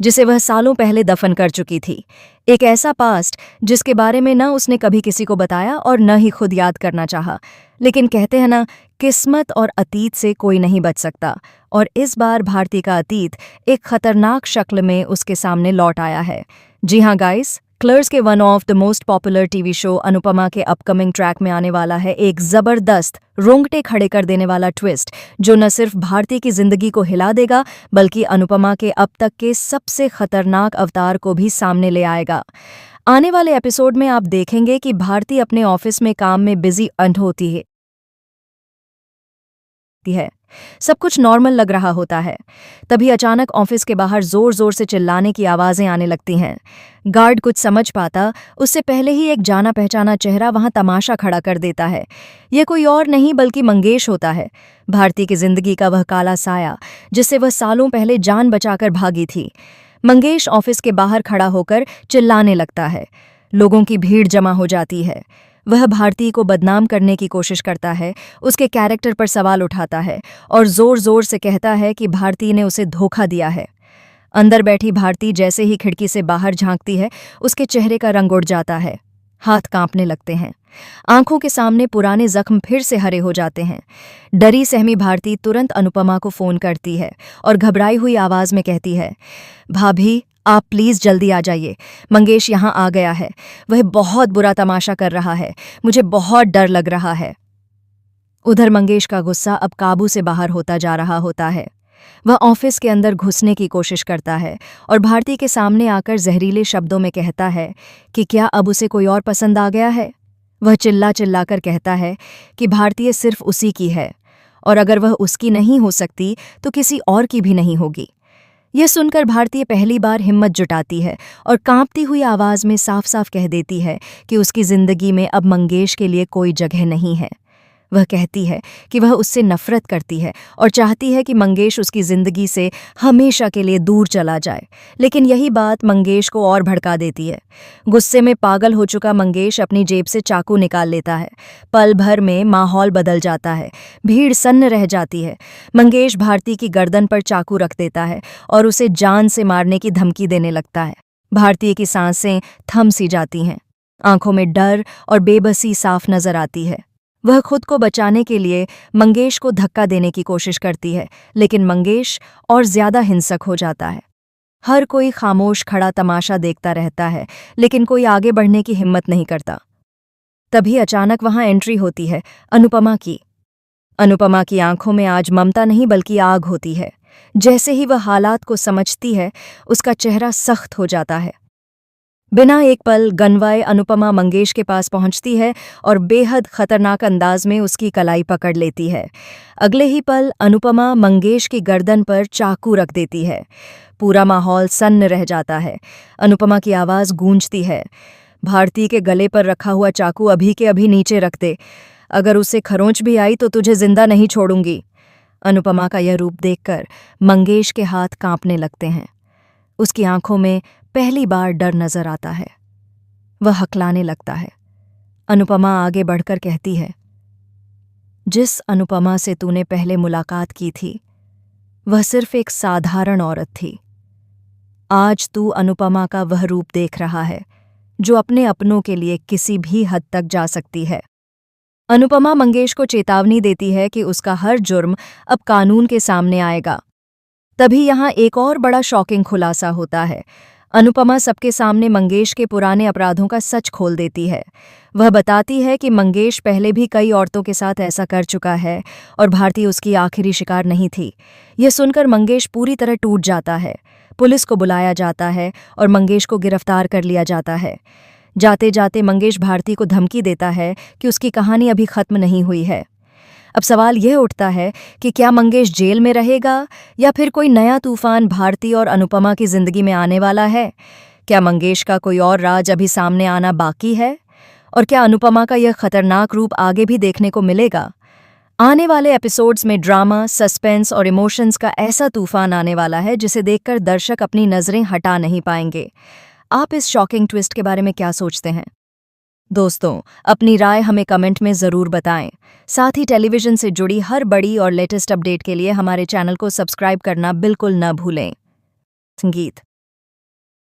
जिसे वह सालों पहले दफन कर चुकी थी। एक ऐसा पास्ट जिसके बारे में न उसने कभी किसी को बताया और न ही खुद याद करना चाहा। लेकिन कहते हैं ना, किस्मत और अतीत से कोई नहीं बच सकता, और इस बार भारती का अतीत एक खतरनाक शक्ल में उसके सामने लौट आया है। जी हाँ गाइस, क्लर्स के one of the most popular TV show Anupama के अपकमिंग ट्रैक में आने वाला है एक जबरदस्त, रोंगटे खड़े कर देने वाला ट्विस्ट, जो न सिर्फ भारती की जिंदगी को हिला देगा बल्कि अनुपमा के अब तक के सबसे खतरनाक अवतार को भी सामने ले आएगा। आने वाले एपिसोड में आप देखेंगे कि भारती अपने ऑफिस में काम में बिजी होती है। सब कुछ नॉर्मल लग रहा होता है, तभी अचानक ऑफिस के बाहर जोर जोर से चिल्लाने की आवाजें आने लगती हैं। गार्ड कुछ समझ पाता उससे पहले ही एक जाना पहचाना चेहरा वहां तमाशा खड़ा कर देता है। यह कोई और नहीं बल्कि मंगेश होता है, भारती की जिंदगी का वह काला साया जिससे वह सालों पहले जान बचाकर भागी थी। मंगेश ऑफिस के बाहर खड़ा होकर चिल्लाने लगता है। लोगों की भीड़ जमा हो जाती है। वह भारती को बदनाम करने की कोशिश करता है, उसके कैरेक्टर पर सवाल उठाता है और जोर जोर से कहता है कि भारती ने उसे धोखा दिया है। अंदर बैठी भारती जैसे ही खिड़की से बाहर झांकती है, उसके चेहरे का रंग उड़ जाता है, हाथ कांपने लगते हैं, आंखों के सामने पुराने जख्म फिर से हरे हो जाते हैं। डरी सहमी भारती तुरंत अनुपमा को फोन करती है और घबराई हुई आवाज में कहती है, भाभी आप प्लीज जल्दी आ जाइए, मंगेश यहाँ आ गया है, वह बहुत बुरा तमाशा कर रहा है, मुझे बहुत डर लग रहा है। उधर मंगेश का गुस्सा अब काबू से बाहर होता जा रहा होता है। वह ऑफिस के अंदर घुसने की कोशिश करता है और भारती के सामने आकर जहरीले शब्दों में कहता है कि क्या अब उसे कोई और पसंद आ गया है। वह चिल्ला चिल्ला कर कहता है कि भारती सिर्फ उसी की है, और अगर वह उसकी नहीं हो सकती तो किसी और की भी नहीं होगी। यह सुनकर भारती पहली बार हिम्मत जुटाती है और कांपती हुई आवाज में साफ साफ कह देती है कि उसकी जिंदगी में अब मंगेश के लिए कोई जगह नहीं है। वह कहती है कि वह उससे नफरत करती है और चाहती है कि मंगेश उसकी जिंदगी से हमेशा के लिए दूर चला जाए, लेकिन यही बात मंगेश को और भड़का देती है। गुस्से में पागल हो चुका मंगेश अपनी जेब से चाकू निकाल लेता है। पल भर में माहौल बदल जाता है, भीड़ सन्न रह जाती है। मंगेश भारती की गर्दन पर चाकू रख देता है और उसे जान से मारने की धमकी देने लगता है। भारती की सांसें थम सी जाती हैं, आंखों में डर और बेबसी साफ नजर आती है। वह खुद को बचाने के लिए मंगेश को धक्का देने की कोशिश करती है, लेकिन मंगेश और ज्यादा हिंसक हो जाता है। हर कोई खामोश खड़ा तमाशा देखता रहता है, लेकिन कोई आगे बढ़ने की हिम्मत नहीं करता। तभी अचानक वहां एंट्री होती है अनुपमा की। अनुपमा की आंखों में आज ममता नहीं बल्कि आग होती है। जैसे ही वह हालात को समझती है, उसका चेहरा सख्त हो जाता है। बिना एक पल गनवाए अनुपमा मंगेश के पास पहुंचती है और बेहद खतरनाक अंदाज में उसकी कलाई पकड़ लेती है। अगले ही पल अनुपमा मंगेश की गर्दन पर चाकू रख देती है। पूरा माहौल सन्न रह जाता है। अनुपमा की आवाज गूंजती है, भारती के गले पर रखा हुआ चाकू अभी के अभी नीचे रख दे, अगर उसे खरोंच भी आई तो तुझे जिंदा नहीं छोड़ूंगी। अनुपमा का यह रूप देखकर मंगेश के हाथ कांपने लगते हैं। उसकी आंखों में पहली बार डर नजर आता है। वह हकलाने लगता है। अनुपमा आगे बढ़कर कहती है, जिस अनुपमा से तूने पहले मुलाकात की थी वह सिर्फ एक साधारण औरत थी। आज तू अनुपमा का वह रूप देख रहा है जो अपने अपनों के लिए किसी भी हद तक जा सकती है। अनुपमा मंगेश को चेतावनी देती है कि उसका हर जुर्म अब कानून के सामने आएगा। तभी यहाँ एक और बड़ा शॉकिंग खुलासा होता है। अनुपमा सबके सामने मंगेश के पुराने अपराधों का सच खोल देती है। वह बताती है कि मंगेश पहले भी कई औरतों के साथ ऐसा कर चुका है और भारती उसकी आखिरी शिकार नहीं थी। यह सुनकर मंगेश पूरी तरह टूट जाता है। पुलिस को बुलाया जाता है और मंगेश को गिरफ्तार कर लिया जाता है। जाते जाते मंगेश भारती को धमकी देता है कि उसकी कहानी अभी खत्म नहीं हुई है। अब सवाल यह उठता है कि क्या मंगेश जेल में रहेगा या फिर कोई नया तूफान भारती और अनुपमा की जिंदगी में आने वाला है? क्या मंगेश का कोई और राज अभी सामने आना बाकी है? और क्या अनुपमा का यह खतरनाक रूप आगे भी देखने को मिलेगा? आने वाले एपिसोड्स में ड्रामा, सस्पेंस और इमोशंस का ऐसा तूफान आने वाला है जिसे देखकर दर्शक अपनी नजरें हटा नहीं पाएंगे। आप इस शॉकिंग ट्विस्ट के बारे में क्या सोचते हैं? दोस्तों, अपनी राय हमें कमेंट में ज़रूर बताएं। साथ ही टेलीविज़न से जुड़ी हर बड़ी और लेटेस्ट अपडेट के लिए हमारे चैनल को सब्सक्राइब करना बिल्कुल न भूलें। संगीत